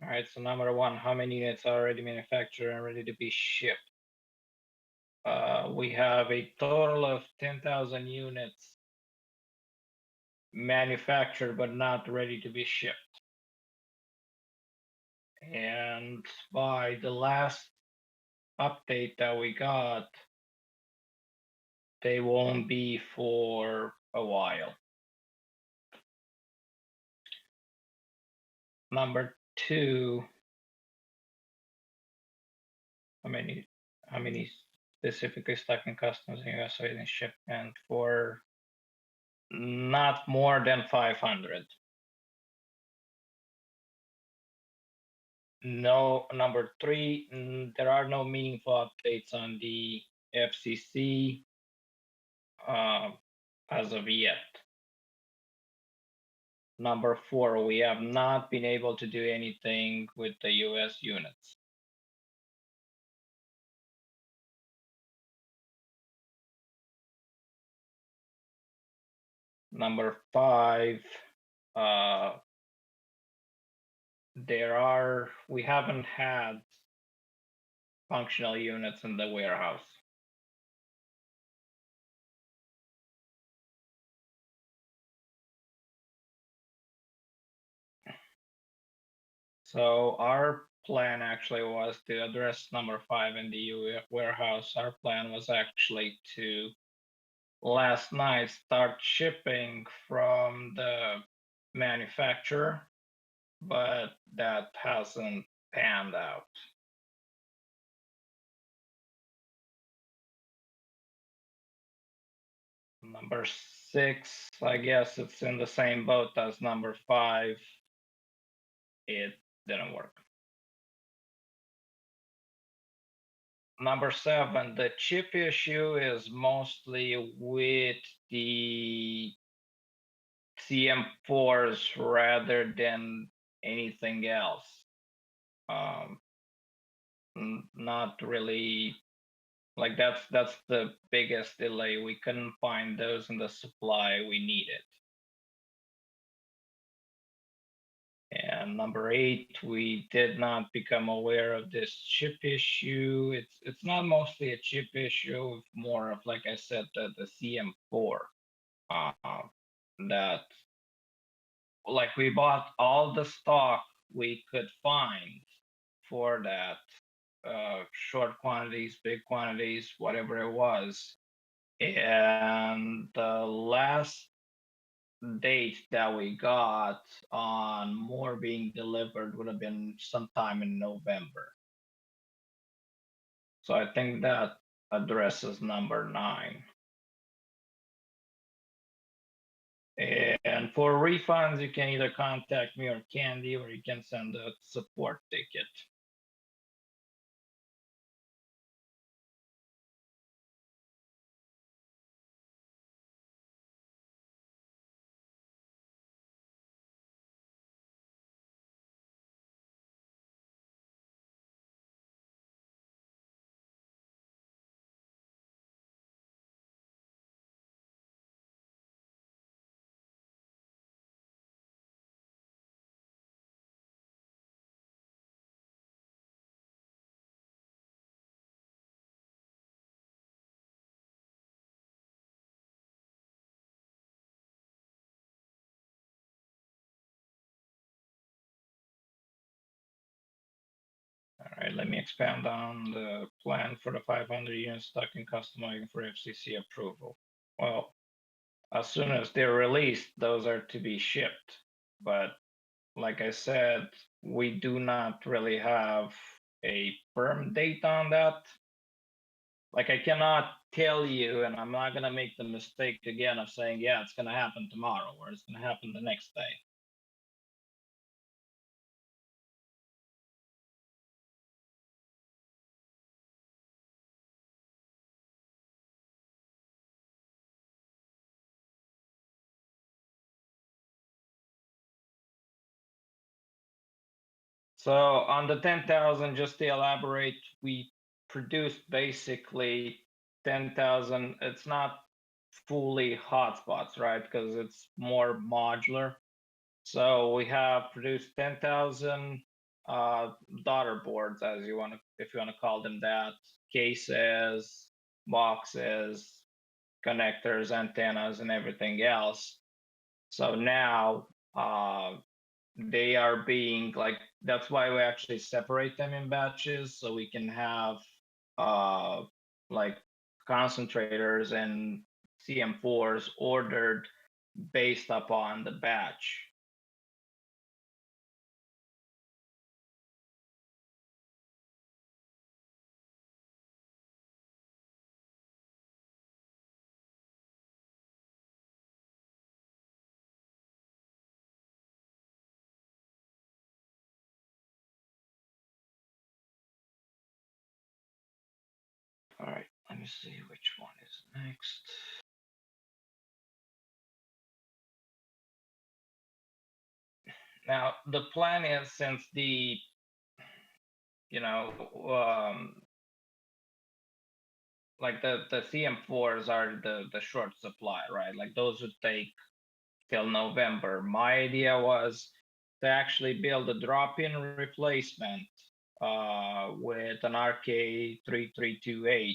All right, so number one, how many units are already manufactured and ready to be shipped? We have a total of 10,000 units manufactured but not ready to be shipped. And by the last update that we got, they won't be for a while. Number two, how many specifically stuck in customs in US waiting shipment for not more than 500. No, number three, there are no meaningful updates on the FCC as of yet. Number four, we have not been able to do anything with the US units. Number five, we haven't had functional units in the warehouse. So our plan actually was to address number five in the warehouse. Our plan was actually to last night start shipping from the manufacturer, but that hasn't panned out. Number six, I guess it's in the same boat as number five. It didn't work. Number seven, the chip issue is mostly with the CM4s rather than anything else. Not really, like that's the biggest delay. We couldn't find those in the supply we needed. And number eight, we did not become aware of this chip issue. It's not mostly a chip issue, more of, like I said, the CM4. That, like, we bought all the stock we could find for that, short quantities, big quantities, whatever it was. And the last date that we got on more being delivered would have been sometime in November. So I think that addresses number nine. And for refunds, you can either contact me or Candy, or you can send a support ticket. All right, let me expand on the plan for the 500 units stuck in custom waiting for FCC approval. Well, as soon as they're released, those are to be shipped. But like I said, we do not really have a firm date on that. Like, I cannot tell you, and I'm not gonna make the mistake again of saying, yeah, it's gonna happen tomorrow or it's gonna happen the next day. So on the 10,000, just to elaborate, we produced basically 10,000. It's not fully hotspots, right? Because it's more modular. So we have produced 10,000 daughter boards, as you want to, if you want to call them that, cases, boxes, connectors, antennas, and everything else. So now they are being like, that's why we actually separate them in batches so we can have uh, like concentrators and CM4s ordered based upon the batch. All right, let me see which one is next. Now, the plan is, since the, you know, like the CM4s are the short supply, right? Like those would take till November. My idea was to actually build a drop-in replacement with an RK3328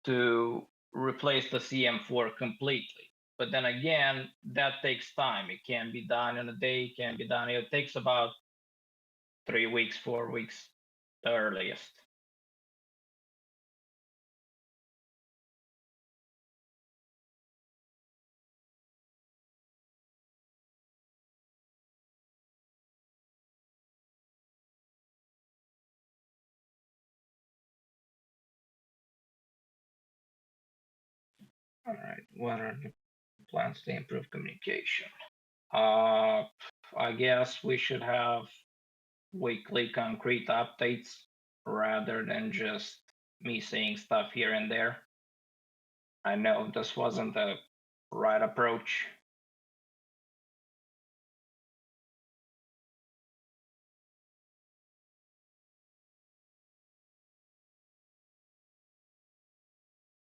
to replace the CM4 completely. But then again, that takes time. It can't be done in a day. It can't be done. It takes about 3 weeks, 4 weeks, the earliest. All right. What are the plans to improve communication? Uh, I guess we should have weekly concrete updates rather than just me saying stuff here and there. I know this wasn't the right approach.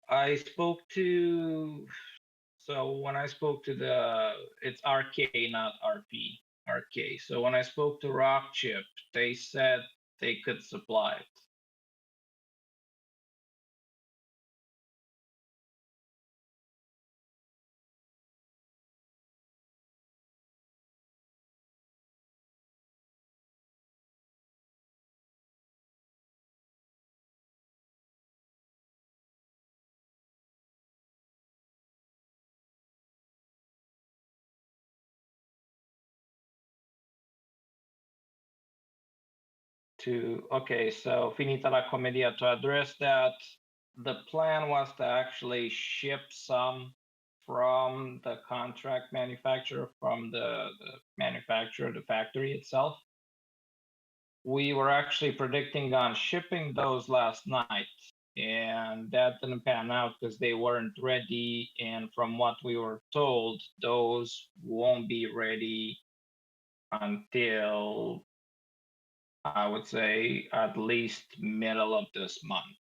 I spoke to, so when I spoke to it's RK, not RP, RK. So when I spoke to Rockchip, they said they could supply it. To okay, so finita la commedia, to address that, the plan was to actually ship some from the contract manufacturer, from the manufacturer, the factory itself. We were actually predicting on shipping those last night, and that didn't pan out because they weren't ready. And from what we were told, those won't be ready until, I would say, at least middle of this month.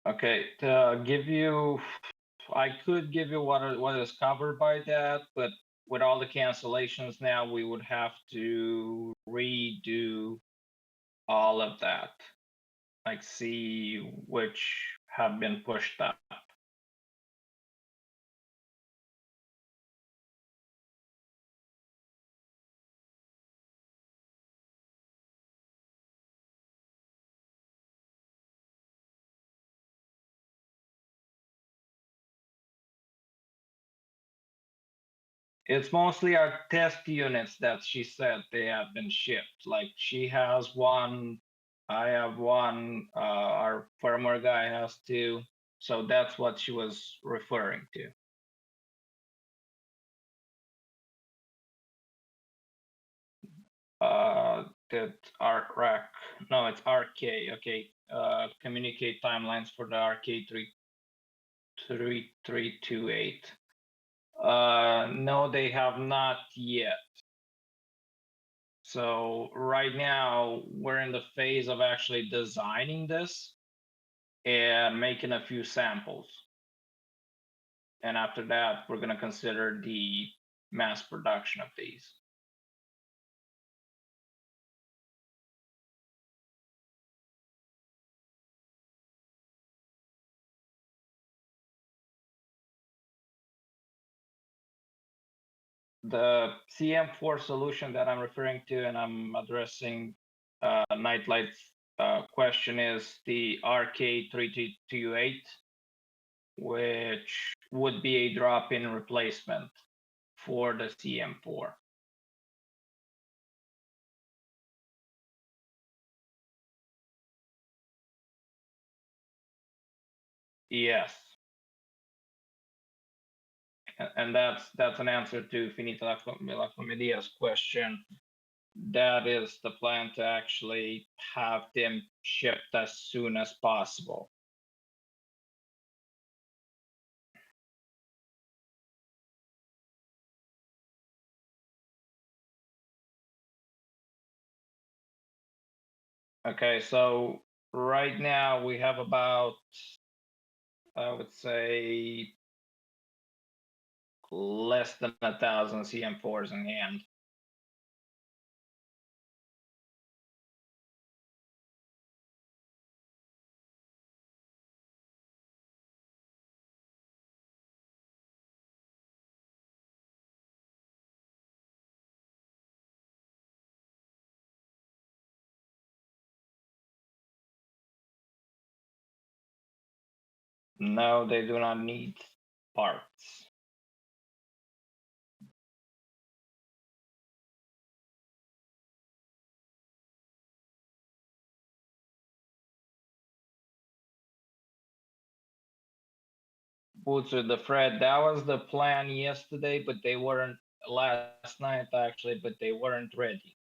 Okay, to give you, I could give you what is covered by that, but with all the cancellations now, we would have to redo all of that. Like see which have been pushed up. It's mostly our test units that she said they have been shipped. Like she has one, I have one, our firmware guy has two. So that's what she was referring to. That arc rack, no, it's RK. Okay, communicate timelines for the RK 3328. No, they have not yet. So right now we're in the phase of actually designing this and making a few samples. And after that, we're going to consider the mass production of these. The CM4 solution that I'm referring to and I'm addressing Nightlight's question is the RK328, which would be a drop-in replacement for the CM4. Yes. And that's an answer to Finita Lacomedia's question. That is the plan, to actually have them shipped as soon as possible. Okay, so right now we have about, I would say, less than 1,000 CM4s in hand. No, they do not need parts. Boots with the Fred, that was the plan yesterday, but they weren't, last night actually, but they weren't ready.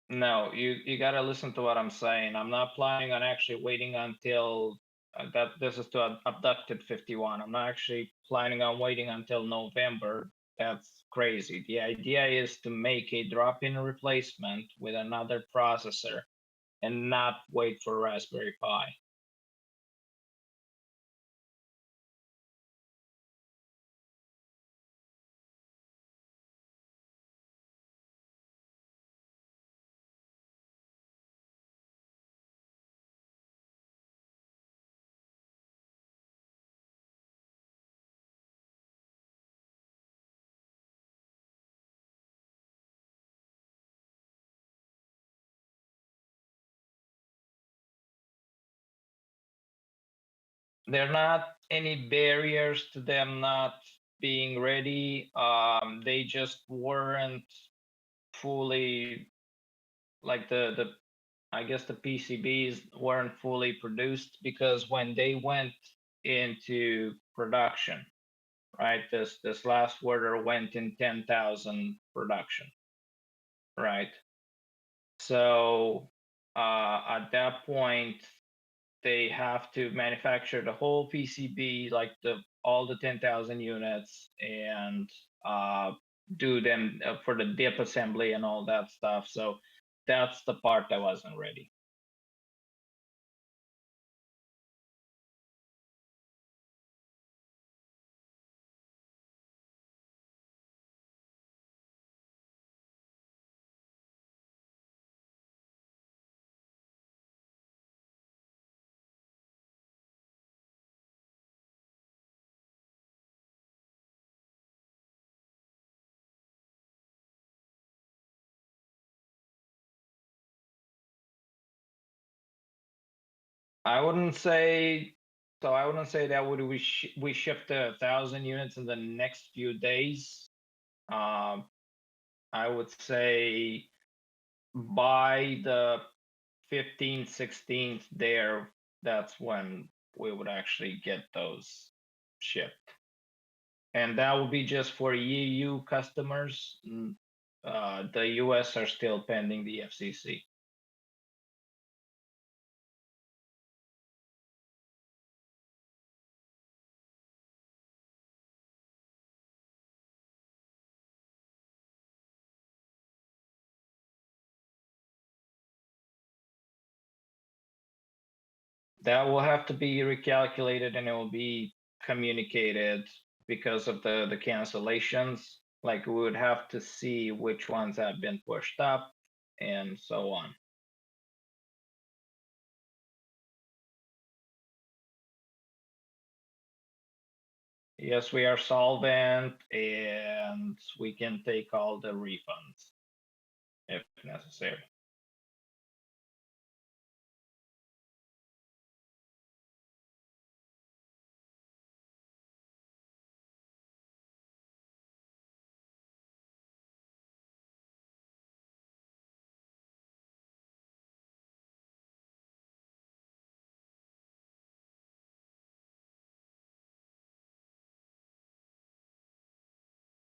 No, you gotta listen to what I'm saying. I'm not planning on actually waiting until that. This is to abducted 51. I'm not actually planning on waiting until November. That's crazy. The idea is to make a drop-in replacement with another processor and not wait for Raspberry Pi. There are not any barriers to them not being ready. They just weren't fully, like the I guess the PCBs weren't fully produced, because when they went into production, right? This last order went in 10,000 production, right? So at that point, they have to manufacture the whole PCB, like the all the 10,000 units, and do them for the dip assembly and all that stuff. So that's the part that wasn't ready. I wouldn't say so. I wouldn't say that would we shipped 1,000 units in the next few days. I would say by the 15th, 16th there, that's when we would actually get those shipped. And that will be just for EU customers. The US are still pending the FCC. That will have to be recalculated and it will be communicated because of the cancellations. Like we would have to see which ones have been pushed up and so on. Yes, we are solvent and we can take all the refunds if necessary.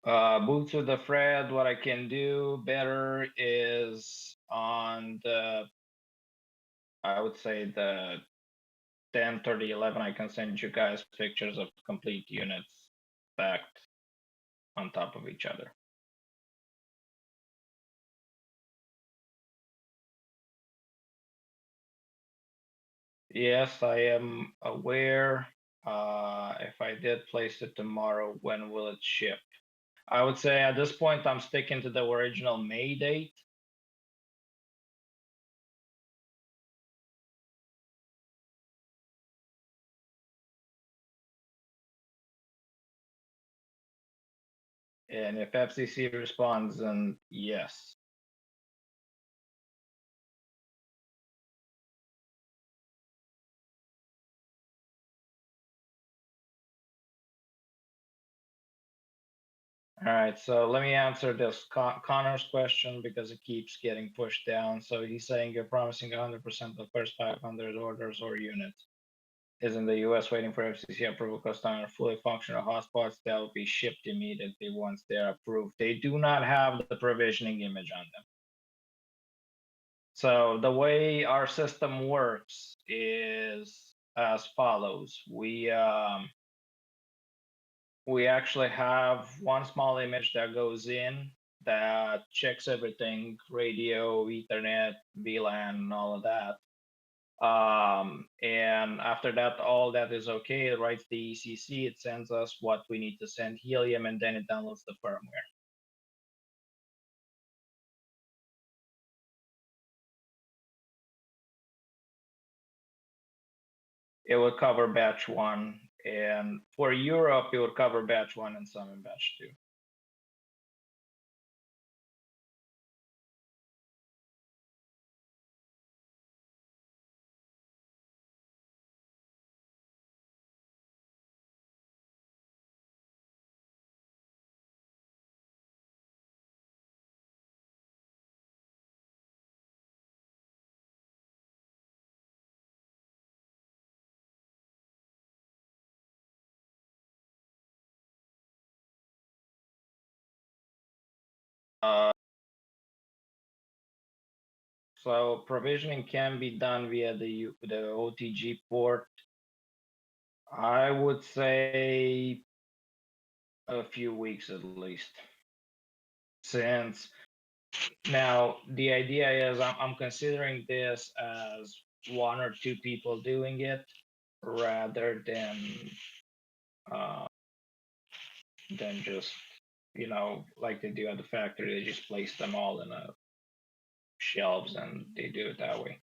Move to the Fred. What I can do better is on the, I would say the 10th or the 11th, I can send you guys pictures of complete units stacked on top of each other. Yes, I am aware. If I did place it tomorrow, when will it ship? I would say at this point, I'm sticking to the original May date. And if FCC responds, then yes. All right, so let me answer this Connor's question because it keeps getting pushed down. So he's saying you're promising 100% the first 500 orders or units. Is in the US waiting for FCC approval because on fully functional hotspots that will be shipped immediately once they're approved. They do not have the provisioning image on them. So the way our system works is as follows. We actually have one small image that goes in that checks everything, radio, Ethernet, VLAN, and all of that. And after that, all that is okay. It writes the ECC, it sends us what we need to send Helium, and then it downloads the firmware. It would cover batch one, and for Europe, it would cover batch one and some in batch two. Uh, so provisioning can be done via the OTG port. I would say a few weeks at least. Since now the idea is I'm considering this as one or two people doing it rather uh, than just like they do at the factory. They just place them all in a shelves and they do it that way.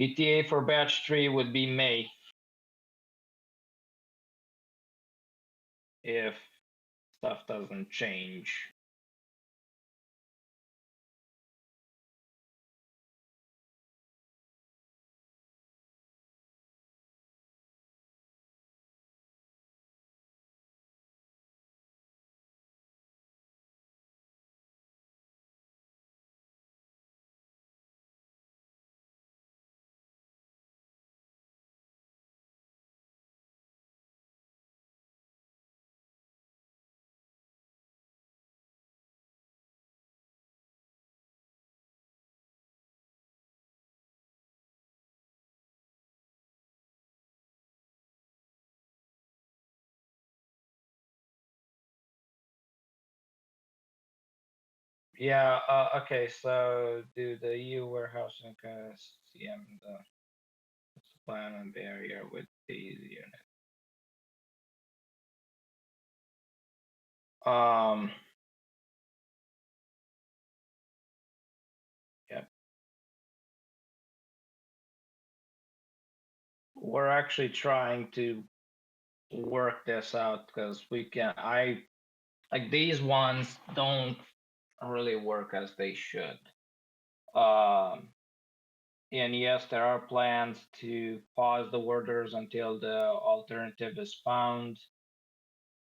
ETA for batch 3 would be May. If stuff doesn't change. Yeah, okay, so do the EU warehouse and CM the plan and barrier with these units. Yep. We're actually trying to work this out because we can, like these ones don't really work as they should. And yes, there are plans to pause the orders until the alternative is found.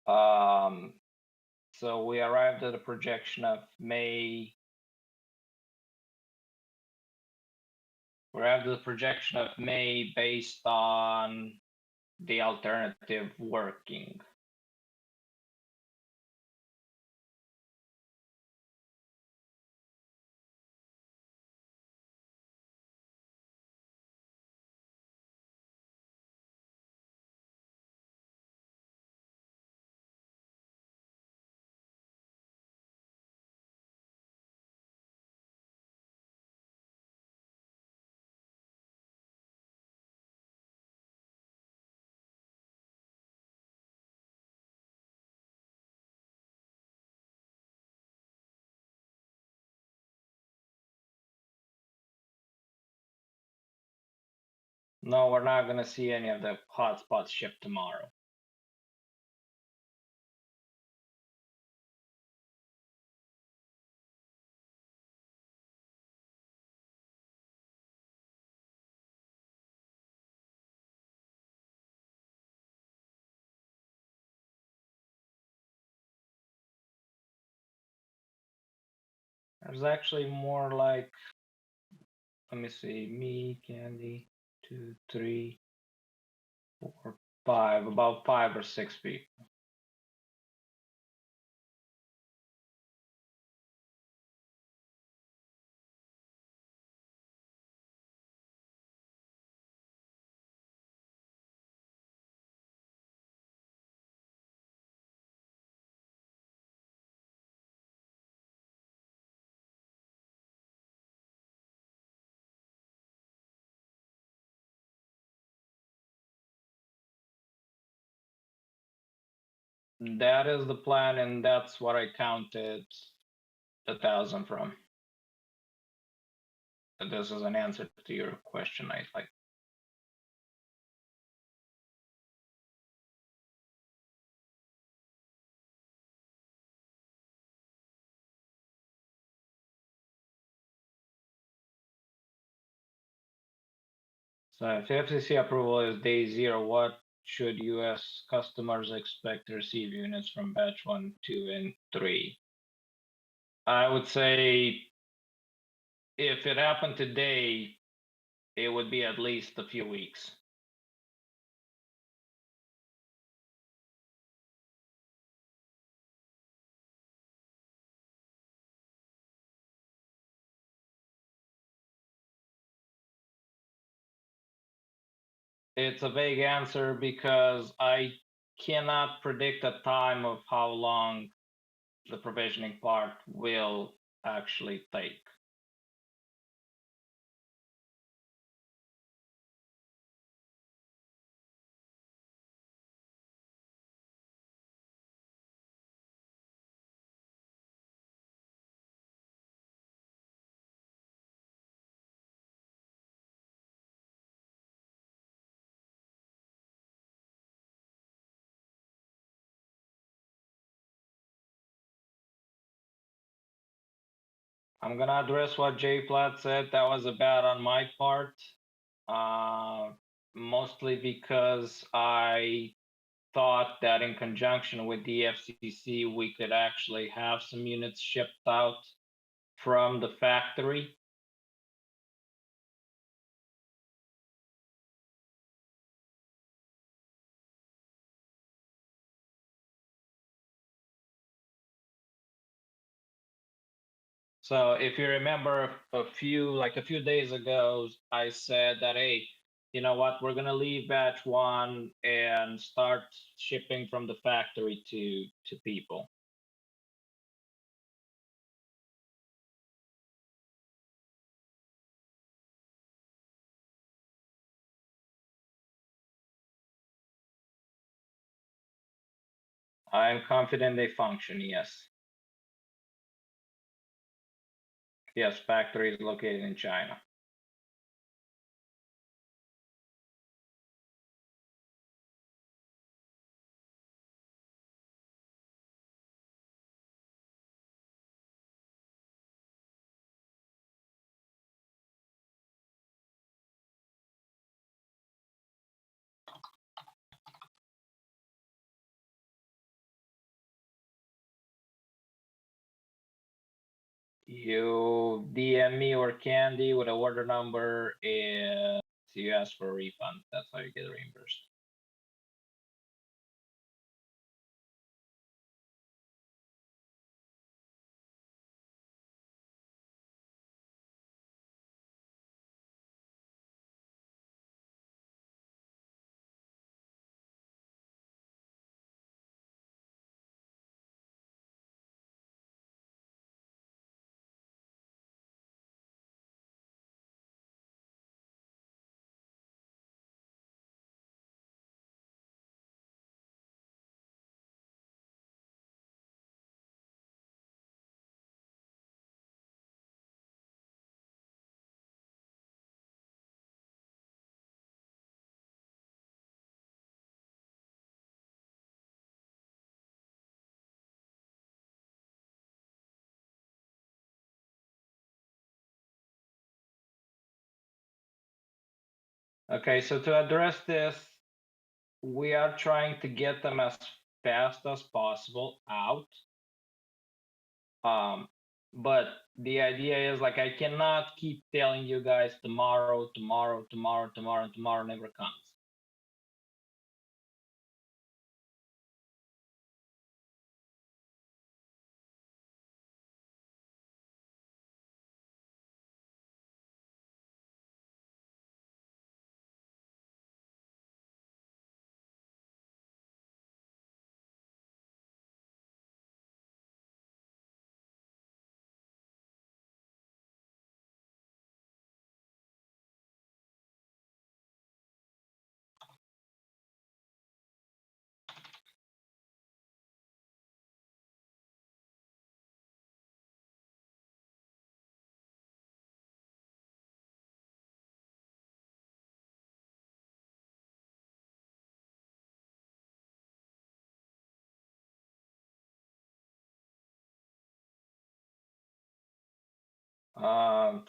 So we arrived at a projection of May. We arrived at the projection of May based on the alternative working. No, we're not going to see any of the hotspots shipped tomorrow. There's actually more like, let me see, me, Candy, 2, 3, 4, 5, about 5 or 6 people. That is the plan, and that's what I counted 1,000 from. This is an answer to your question, I like. So if FCC approval is day 0, what should US customers expect to receive units from batch 1, 2, and 3? I would say if it happened today, it would be at least a few weeks. It's a vague answer because I cannot predict a time of how long the provisioning part will actually take. I'm gonna address what Jay Platt said. That was a bad on my part. Uh, Mostly because I thought that in conjunction with the FCC, we could actually have some units shipped out from the factory. So if you remember a few days ago, I said that, hey, you know what, we're gonna leave batch one and start shipping from the factory to people. I'm confident they function, yes. Yes, factory is located in China. You DM me or Candy with a order number and you ask for a refund. That's how you get reimbursed. Okay, so to address this, we are trying to get them as fast as possible out. Um, but the idea is like I cannot keep telling you guys tomorrow, tomorrow, tomorrow, tomorrow, and tomorrow never comes.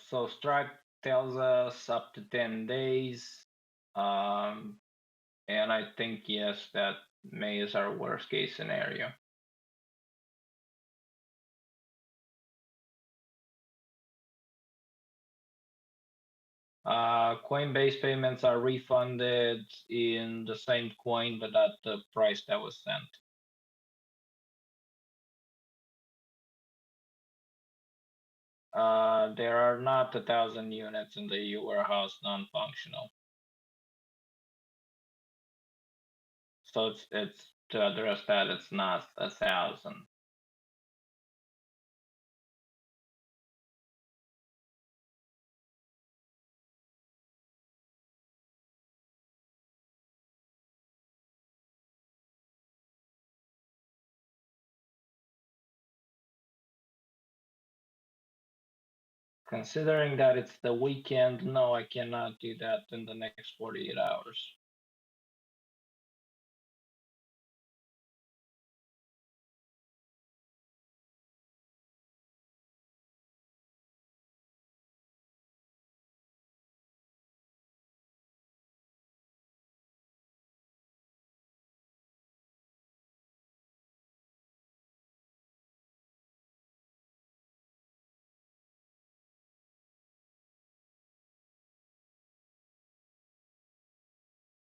So Stripe tells us up to 10 days. Um, and I think, yes, that May is our worst case scenario. Coinbase payments are refunded in the same coin, but at the price that was sent. There are not 1,000 units in the warehouse non-functional. So it's to address that, it's not 1,000. Considering that it's the weekend, no, I cannot do that in the next 48 hours.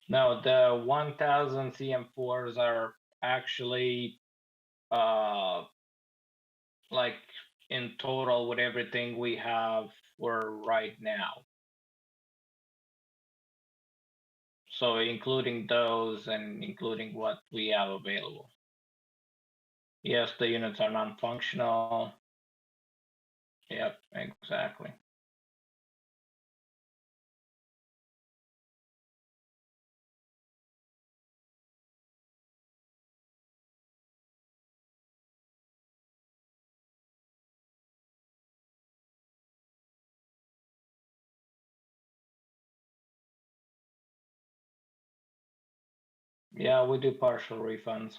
No, the 1000 CM4s are actually uh like in total with everything we have for right now. So including those and including what we have available. Yes, the units are non-functional. Yep, exactly. Yeah, we do partial refunds.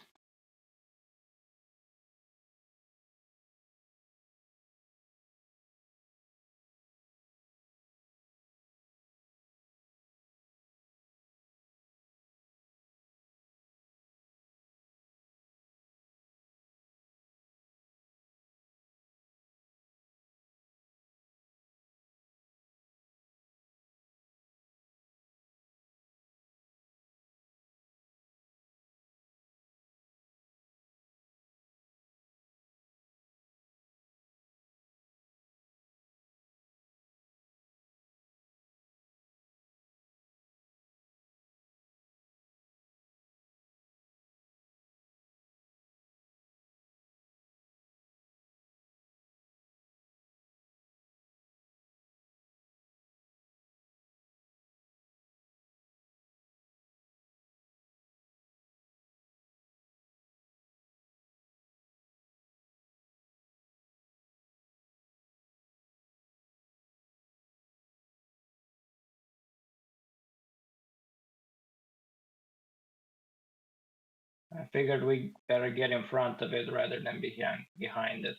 I figured we better get in front of it rather than behind it.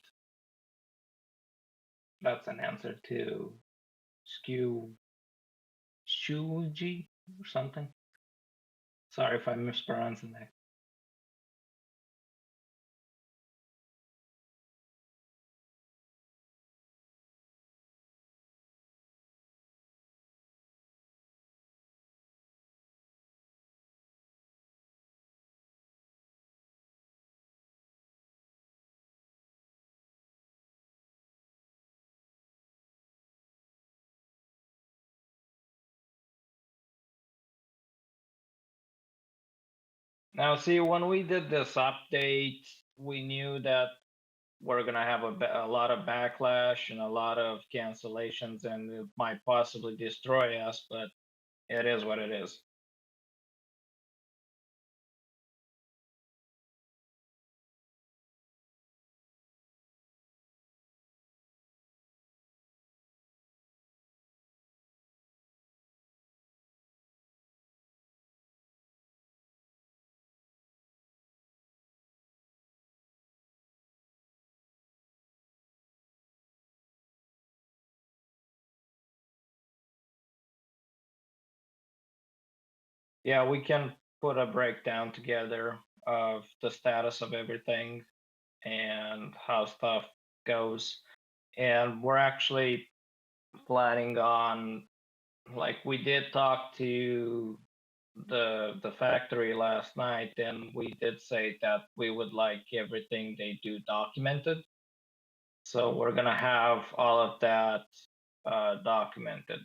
That's an answer to skew Shuji or something. Sorry if I'm mispronouncing that. Now, see, when we did this update, we knew that we're gonna have a lot of backlash and a lot of cancellations, and it might possibly destroy us. But it is what it is. Yeah, we can put a breakdown together of the status of everything and how stuff goes. And we're actually planning on, like, we did talk to the factory last night, and we did say that we would like everything they do documented. So we're gonna have all of that documented.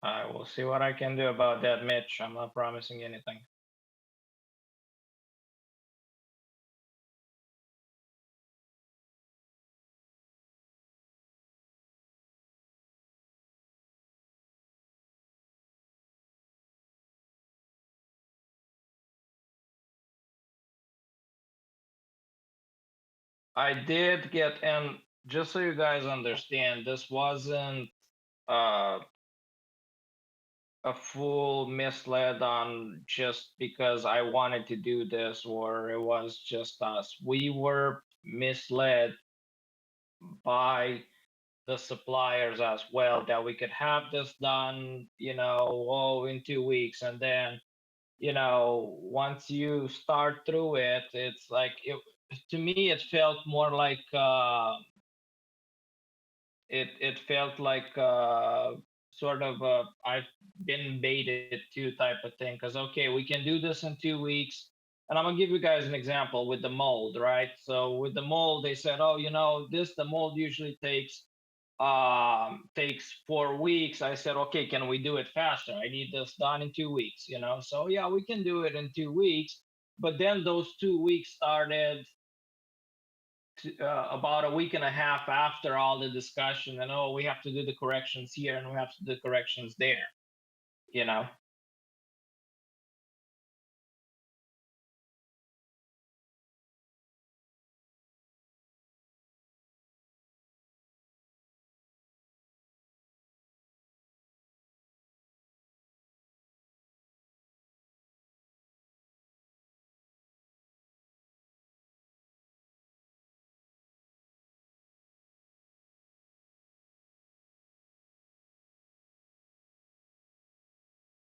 I will see what I can do about that, Mitch. I'm not promising anything. I did get, and just so you guys understand, this wasn't uh, a full misled on just because I wanted to do this or it was just us. We were misled by the suppliers as well that we could have this done, in 2 weeks. And then, once you start through it, it's like to me, it felt more like it felt like sort of I've been baited to type of thing. Because okay, we can do this in 2 weeks, and I'm gonna give you guys an example with the mold, right? So with the mold, they said, oh, the mold usually takes 4 weeks. I said, okay, can we do it faster? I need this done in 2 weeks, So yeah, we can do it in 2 weeks. But then those 2 weeks started about a week and a half after all the discussion, and oh, we have to do the corrections here and we have to do corrections there, you know.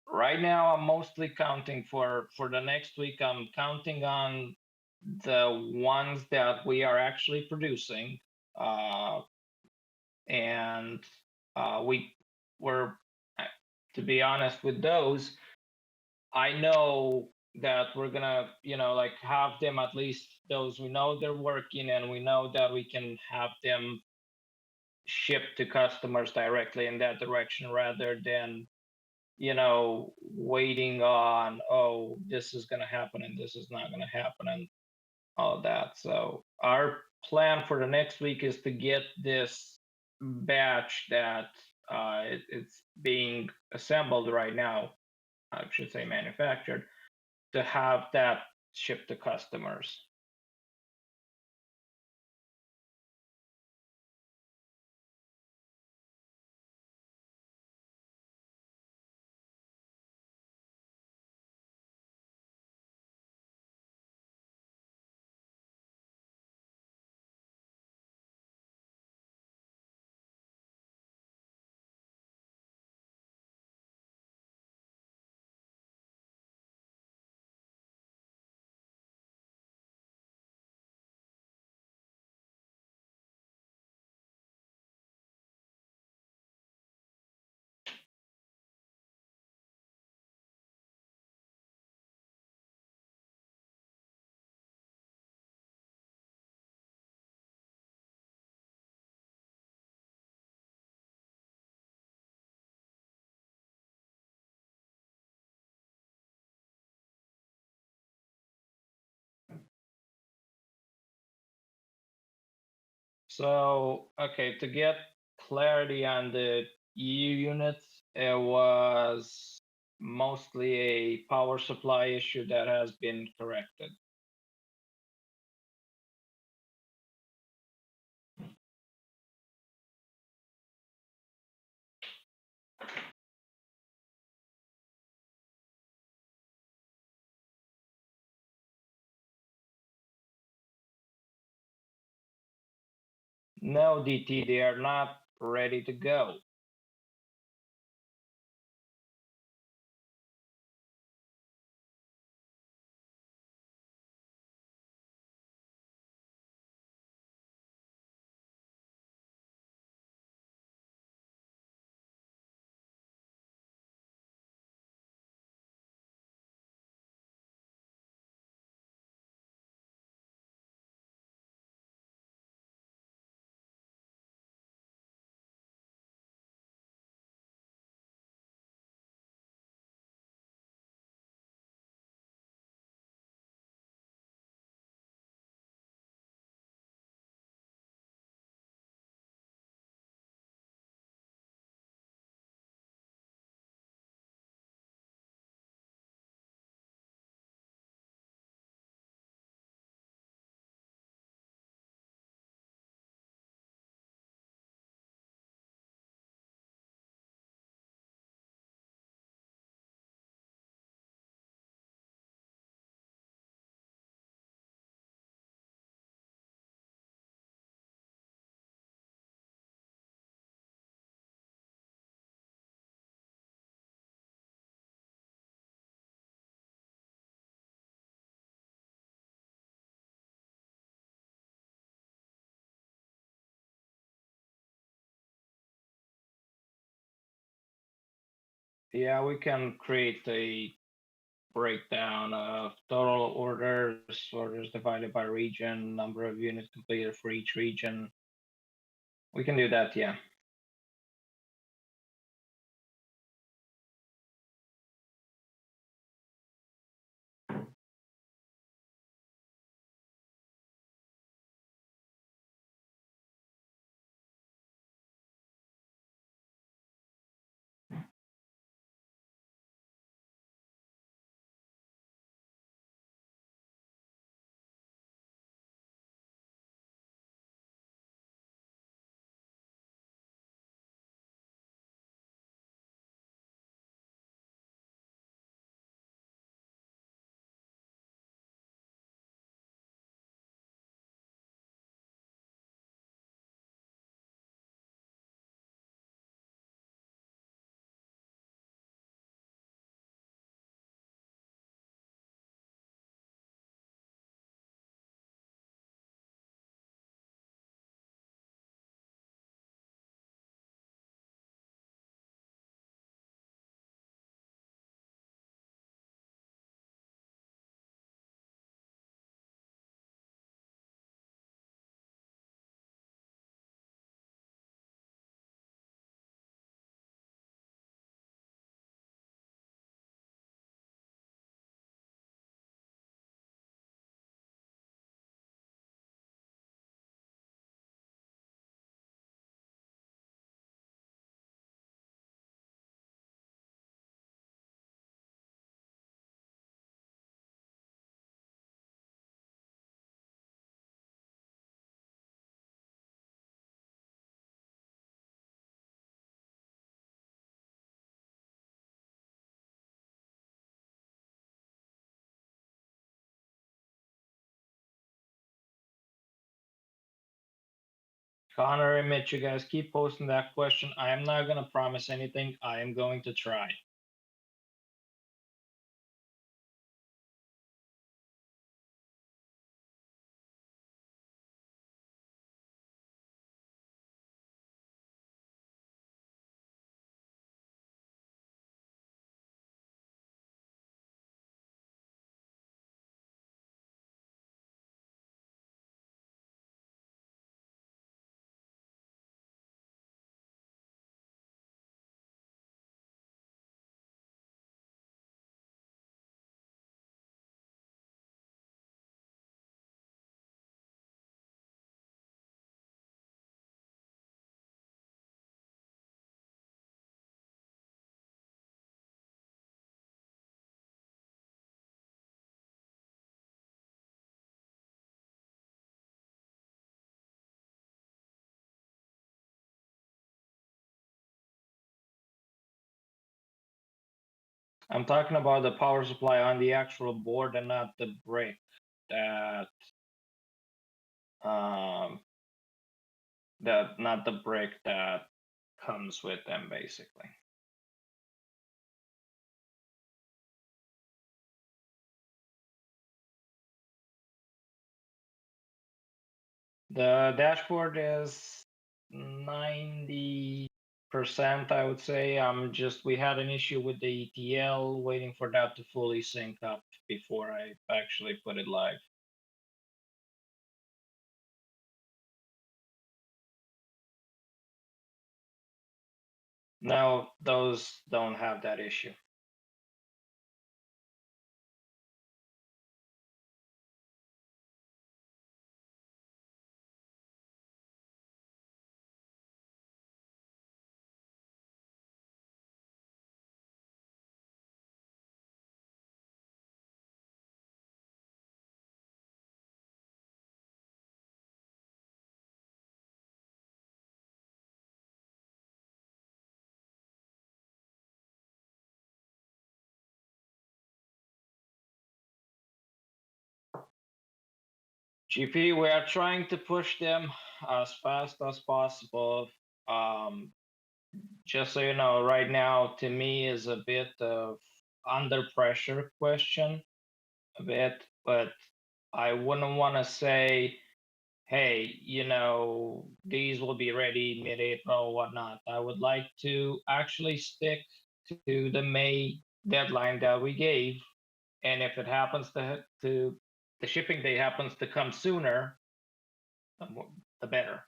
Right now, I'm mostly counting for the next week. I'm counting on the ones that we are actually producing, uh, and we were, uh, to be honest, with those, I know that we're gonna, like have them, at least those we know they're working, and we know that we can have them shipped to customers directly in that direction rather than, waiting on, oh, this is gonna happen and this is not gonna happen and all that. So our plan for the next week is to get this batch that it's being assembled right now, I should say manufactured, to have that shipped to customers. So, okay, to get clarity on the EU units, it was mostly a power supply issue that has been corrected. No, DT, they are not ready to go. Yeah, we can create a breakdown of total orders divided by region, number of units completed for each region. We can do that, yeah. Connor and Mitch, you guys keep posting that question. I am not gonna promise anything. I am going to try. I'm talking about the power supply on the actual board and not the brick that um not the brick that comes with them basically. The dashboard is 90%, I would say. We had an issue with the ETL, waiting for that to fully sync up before I actually put it live. Now, those don't have that issue. GP, we are trying to push them as fast as possible. Um, just so you know, right now, to me, is a bit of under pressure question, a bit, but I wouldn't want to say, hey, these will be ready mid-April or whatnot. I would like to actually stick to the May deadline that we gave. And if it happens to the shipping day happens to come sooner, the better.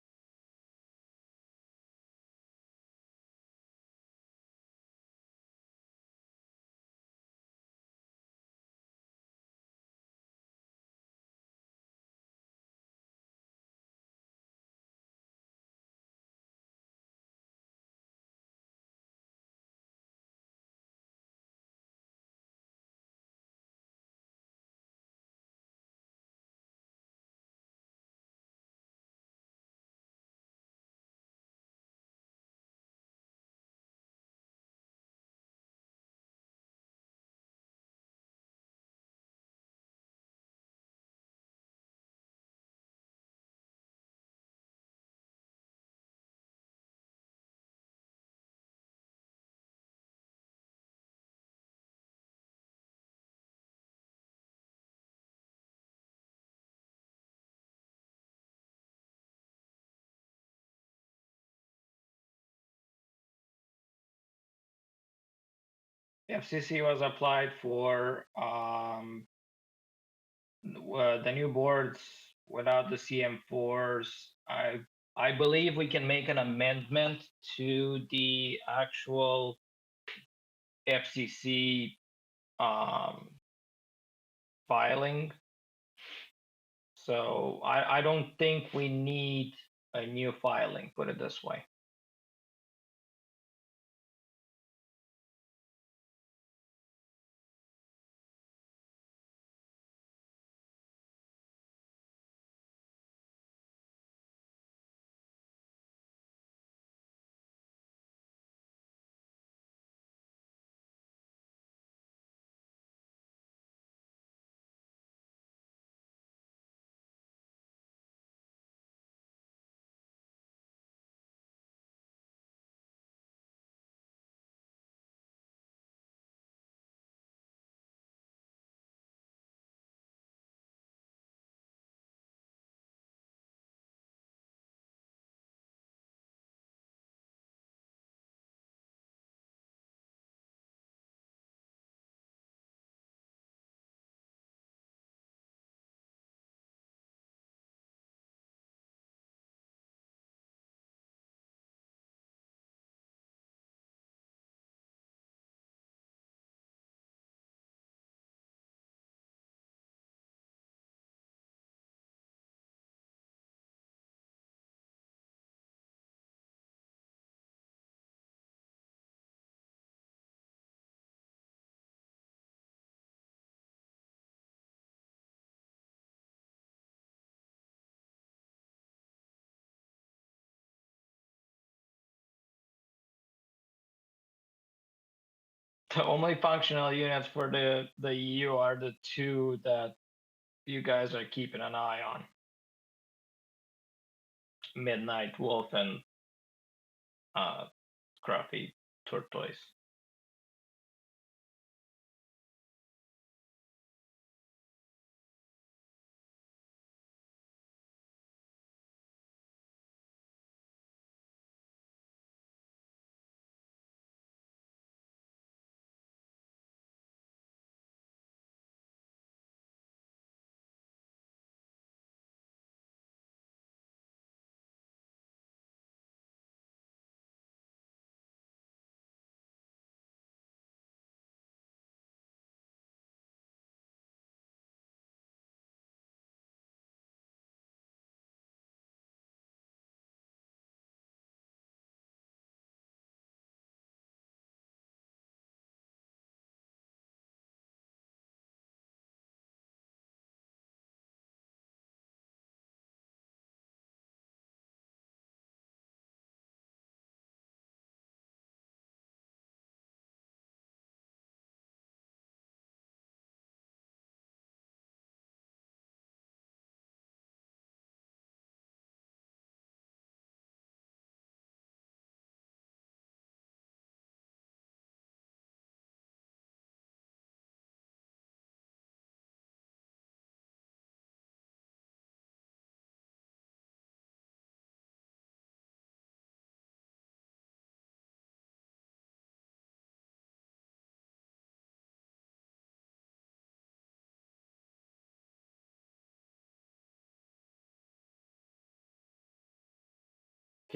FCC was applied for the new boards without the CM4s. I believe we can make an amendment to the actual FCC filing. So I don't think we need a new filing, put it this way. The only functional units for the EU are the two that you guys are keeping an eye on. Midnight Wolf and Scruffy Tortoise.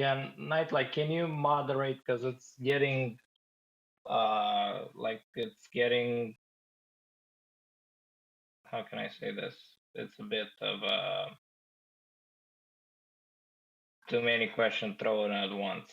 Can you moderate because it's getting like it's getting, how can I say this? It's a bit of too many questions thrown at once.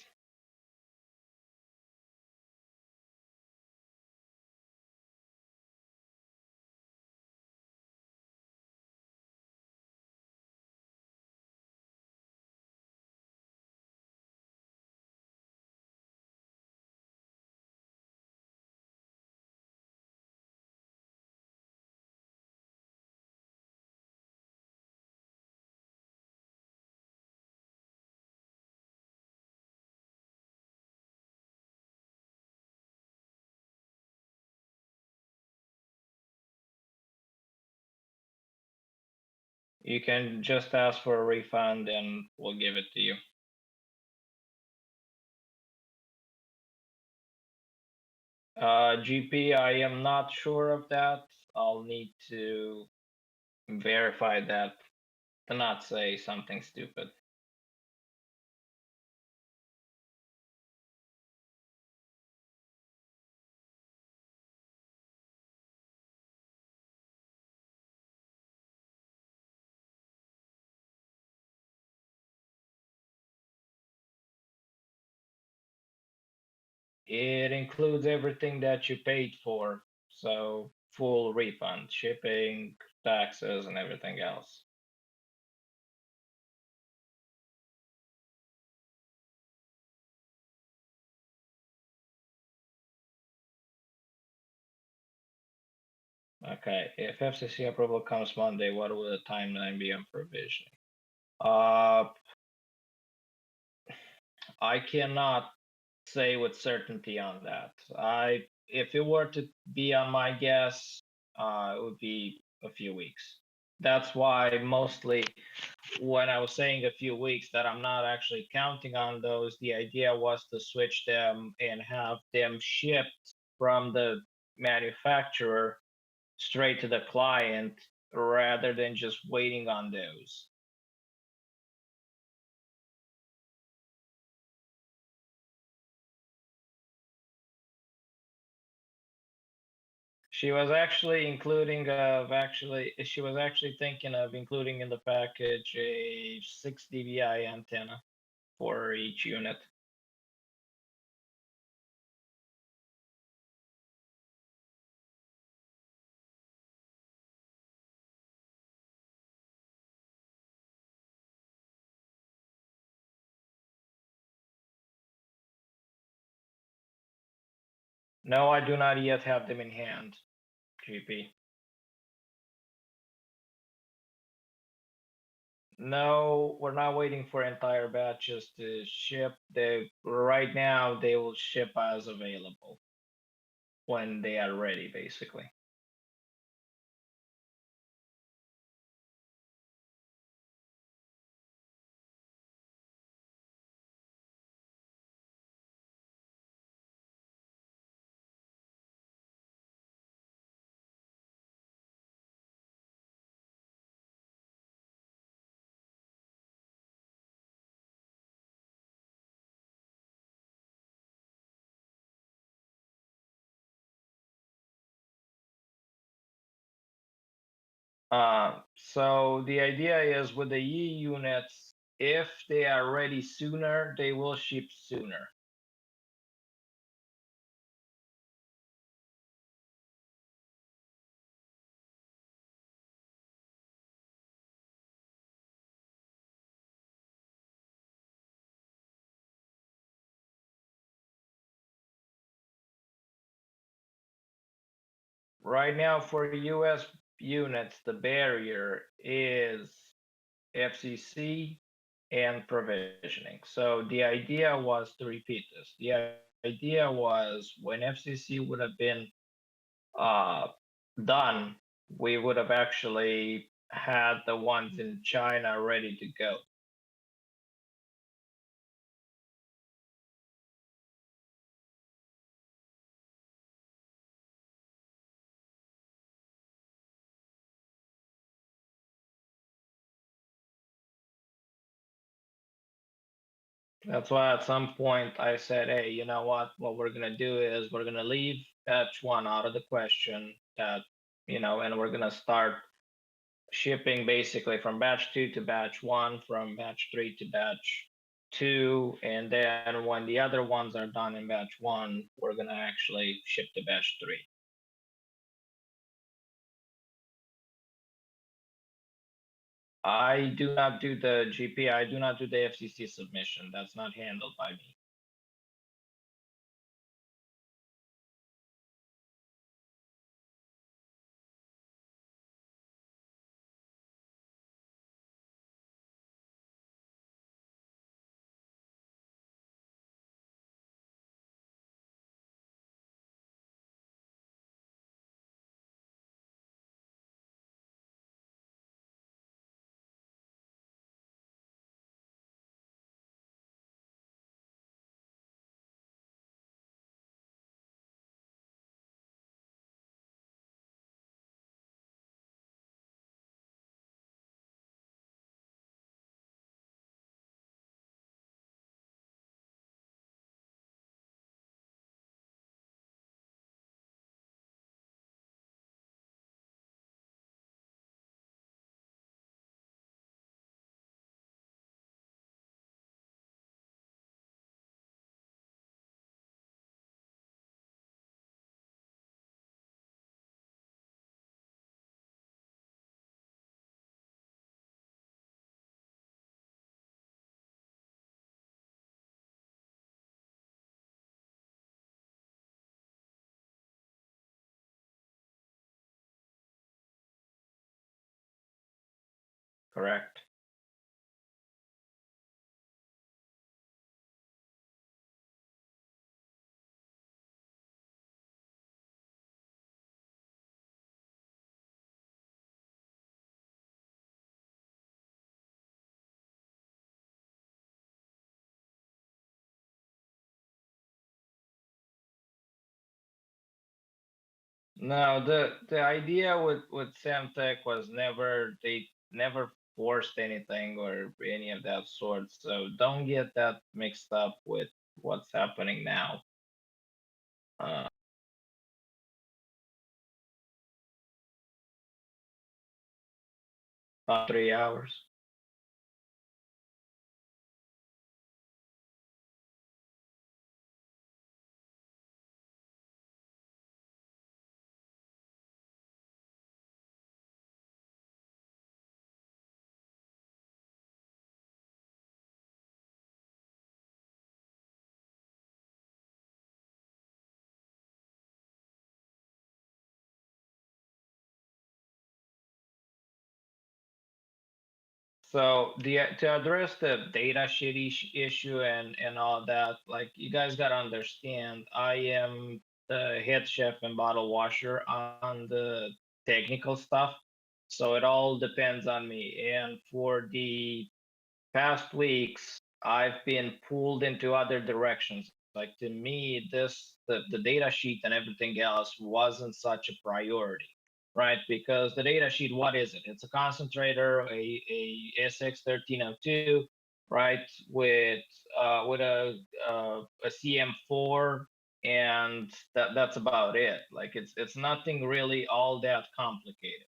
You can just ask for a refund and we'll give it to you. GP, I am not sure of that. I'll need to verify that to not say something stupid. It includes everything that you paid for, so full refund, shipping, taxes, and everything else. Okay, if FCC approval comes Monday, what will the timeline be on provisioning? I cannot say with certainty on that. If it were to be on my guess, it would be a few weeks. That's why mostly when I was saying a few weeks that I'm not actually counting on those, the idea was to switch them and have them shipped from the manufacturer straight to the client rather than just waiting on those. She was actually she was actually thinking of including in the package a 6 dBi antenna for each unit. No, I do not yet have them in hand, GP. No, we're not waiting for entire batches to ship. Right now they will ship as available when they are ready, basically. So the idea is with the E units, if they are ready sooner, they will ship sooner. Right now for US units, the barrier is FCC and provisioning. So the idea was to repeat this. The idea was when FCC would have been uh, done, we would have actually had the ones in China ready to go. That's why at some point I said, hey, you know what? What we're gonna do is we're gonna leave batch one out of the question that, and we're gonna start shipping basically from batch two to batch one, from batch three to batch two, and then when the other ones are done in batch one, we're gonna actually ship to batch three. I do not do the GP. I do not do the FCC submission. That's not handled by me. Correct. No, the idea with Samtech was never they never forced anything or any of that sort. So don't get that mixed up with what's happening now. Uh, about 3 hours. So the to address the data sheet issue and all that, like you guys gotta understand, I am the head chef and bottle washer on the technical stuff, so it all depends on me. And for the past weeks, I've been pulled into other directions. Like to me, the data sheet and everything else wasn't such a priority, right? Because the data sheet, what is it? It's a concentrator, a SX1302, right? With a CM4, and that's about it. Like it's nothing really all that complicated.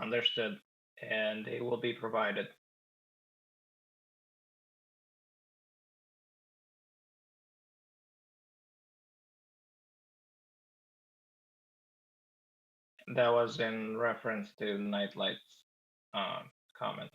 Understood. And they will be provided. That was in reference to Nightlight's comment.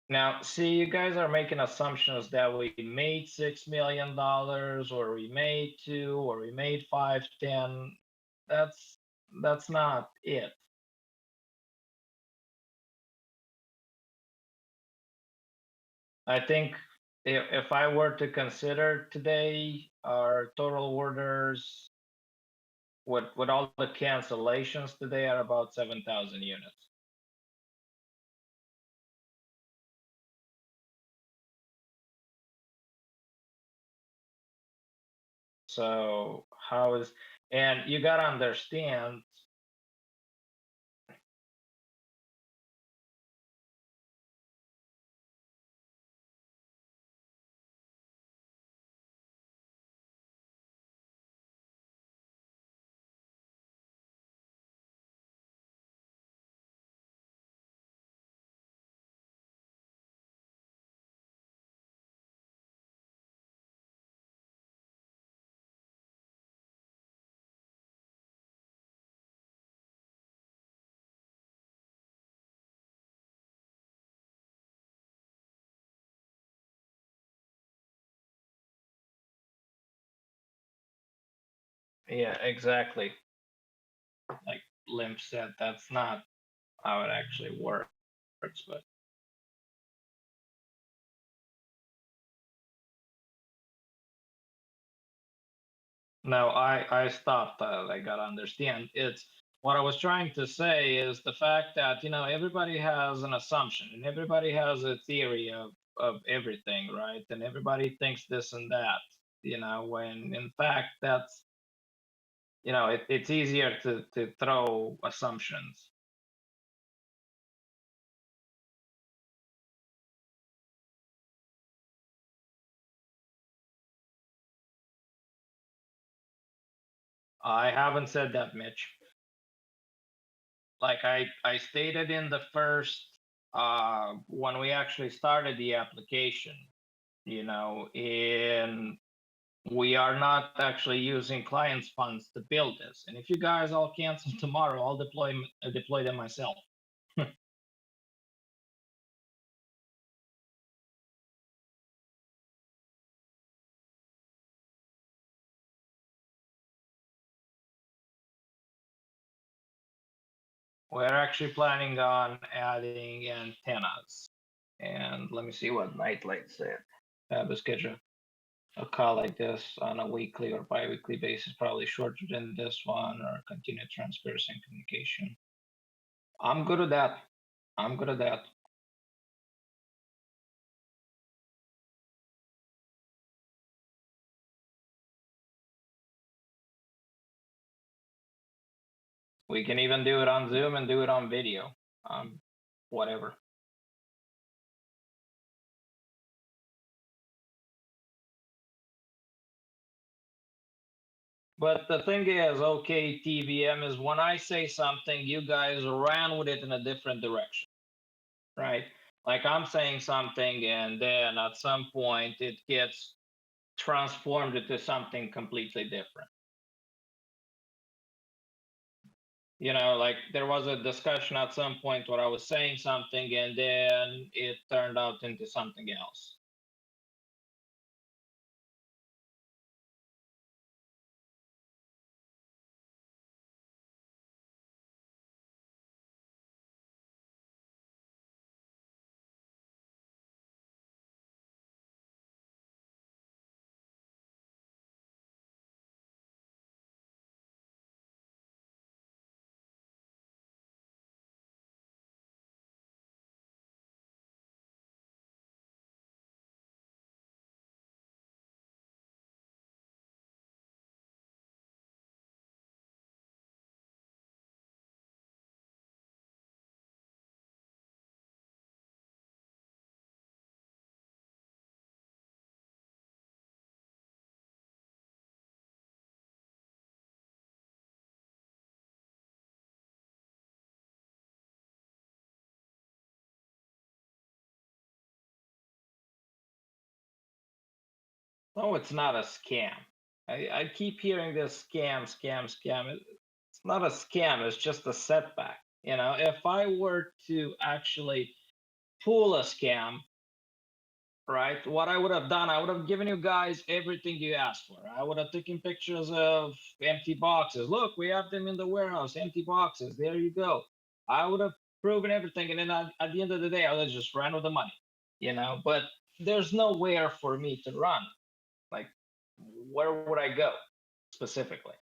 Now, see, you guys are making assumptions that we made $6 million, or we made two, or we made 5, 10. That's that's not it. I think if I were to consider today our total orders with all the cancellations today are about 7,000 units. So how is, and you gotta understand, yeah, exactly. Like Limp said, that's not how it actually works. But no, I stopped. I gotta understand. It's what I was trying to say is the fact that everybody has an assumption and everybody has a theory of everything, right? And everybody thinks this and that. When in fact that's it's easier to throw assumptions. I haven't said that, Mitch. Like I stated in the first when we actually started the application, in we are not actually using clients funds to build this, and if you guys all cancel tomorrow, I'll deploy them myself. We're actually planning on adding antennas, and let me see what Nightlight said. Have a schedule a call like this on a weekly or bi-weekly basis, probably shorter than this one, or continued transparency and communication. I'm good at that. I'm good at that. We can even do it on Zoom and do it on video. Whatever. But the thing is, okay, TVM is when I say something, you guys ran with it in a different direction, right? Like I'm saying something, and then at some point it gets transformed into something completely different. Like there was a discussion at some point where I was saying something, and then it turned out into something else. No, it's not a scam. I keep hearing this scam, scam, scam. It's not a scam, it's just a setback. You know, if I were to actually pull a scam, right, what I would have done, I would have given you guys everything you asked for. I would have taken pictures of empty boxes. Look, we have them in the warehouse, empty boxes. There you go. I would have proven everything. And then at the end of the day, I would have just ran with the money, you know, but there's nowhere for me to run. Like, where would I go specifically?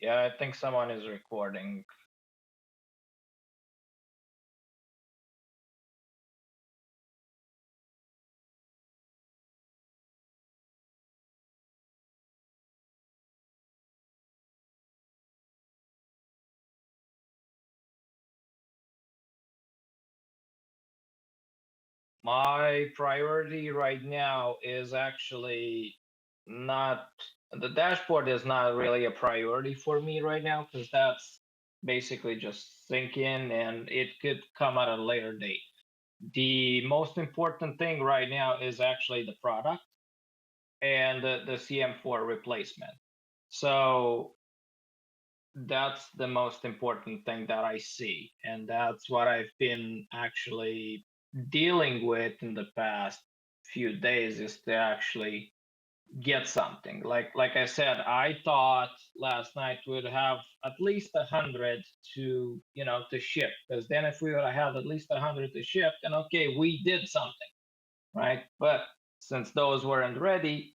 Yeah, I think someone is recording. My priority right now is actually not the dashboard is not really a priority for me right now because that's basically just sinking and it could come at a later date. The most important thing right now is actually the product and the CM4 replacement. So that's the most important thing that I see. And that's what I've been actually dealing with in the past few days is to actually get something. Like I said, I thought last night we'd have at least 100 to to ship. Because then if we would have had at least 100 to ship, then okay, we did something, right? But since those weren't ready,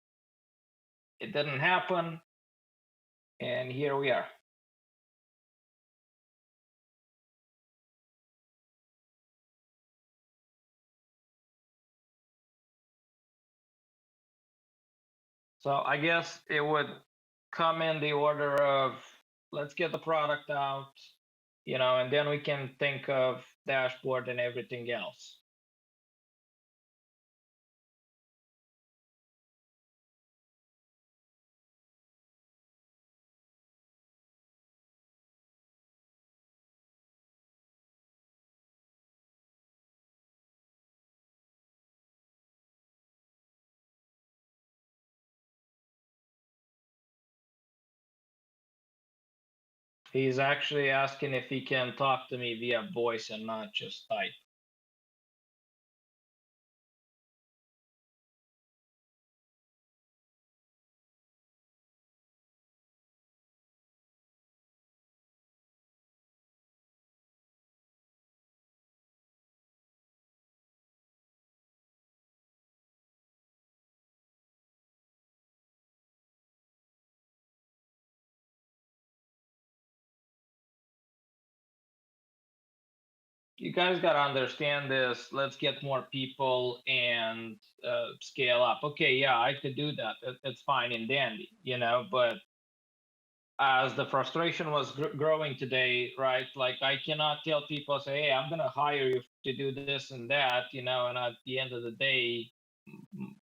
it didn't happen, and here we are. So I guess it would come in the order of let's get the product out, and then we can think of dashboard and everything else. He's actually asking if he can talk to me via voice and not just type. You guys got to understand this. Let's get more people and scale up. Okay, yeah, I could do that. It's fine and dandy, but as the frustration was growing today, right? Like I cannot tell people, say, hey, I'm gonna hire you to do this and that, and at the end of the day,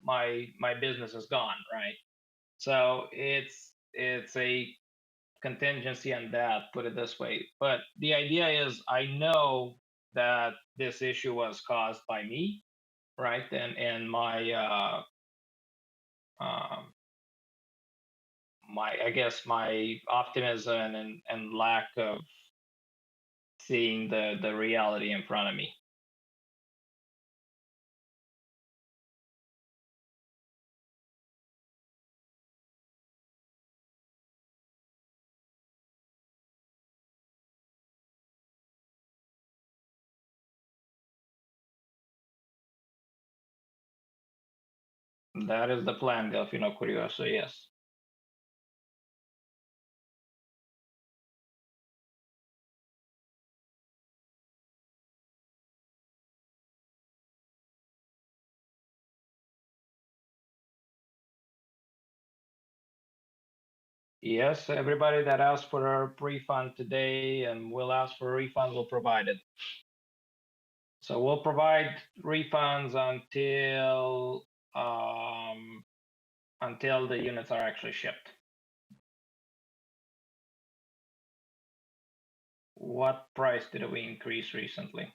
my business is gone, right? So it's a contingency on that, put it this way. But the idea is, I know that this issue was caused by me, right? And um, my I guess my optimism and lack of seeing the reality in front of me. That is the plan, Delfino Curioso, yes. Yes, everybody that asked for a refund today and will ask for a refund will provide it. So we'll provide refunds until the units are actually shipped. What price did we increase recently?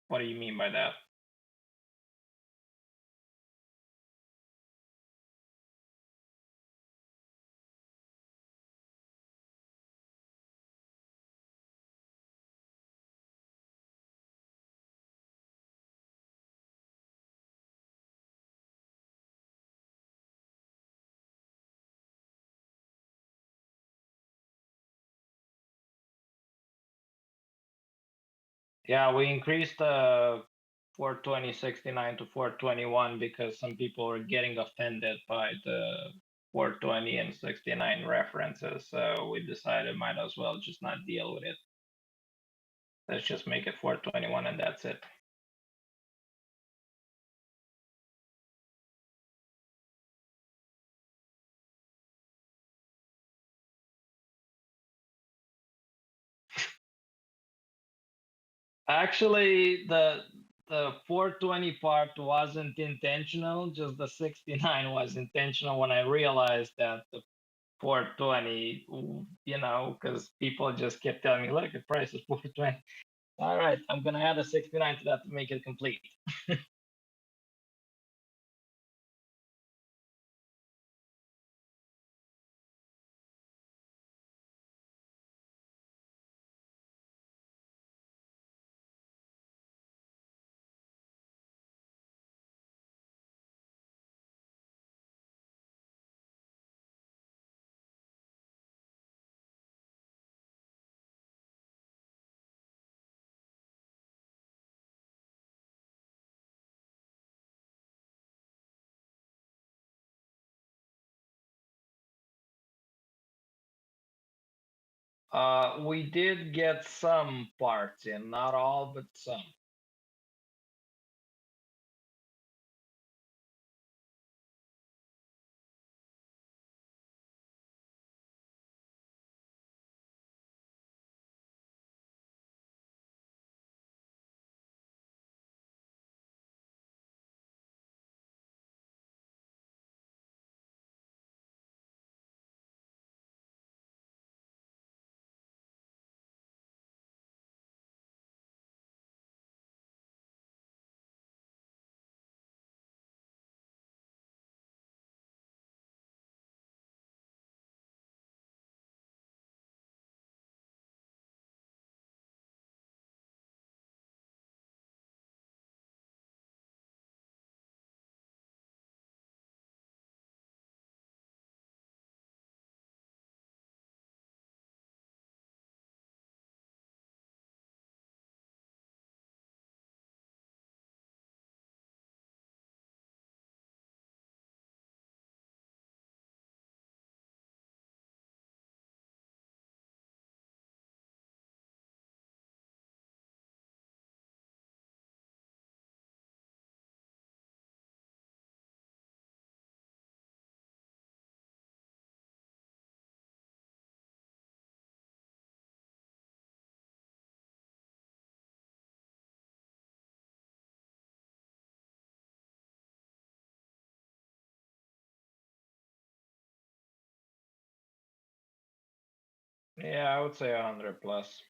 What do you mean by that? Yeah, we increased the 42069 to 421 because some people were getting offended by the 420 and 69 references. So we decided might as well just not deal with it. Let's just make it 421 and that's it. Actually, the 420 part wasn't intentional, just the 69 was intentional when I realized that the 420, because people just kept telling me, look, the price is 420. All right, I'm gonna add a 69 to that to make it complete. We did get some parts in, not all, but some. Yeah, I would say 100 plus.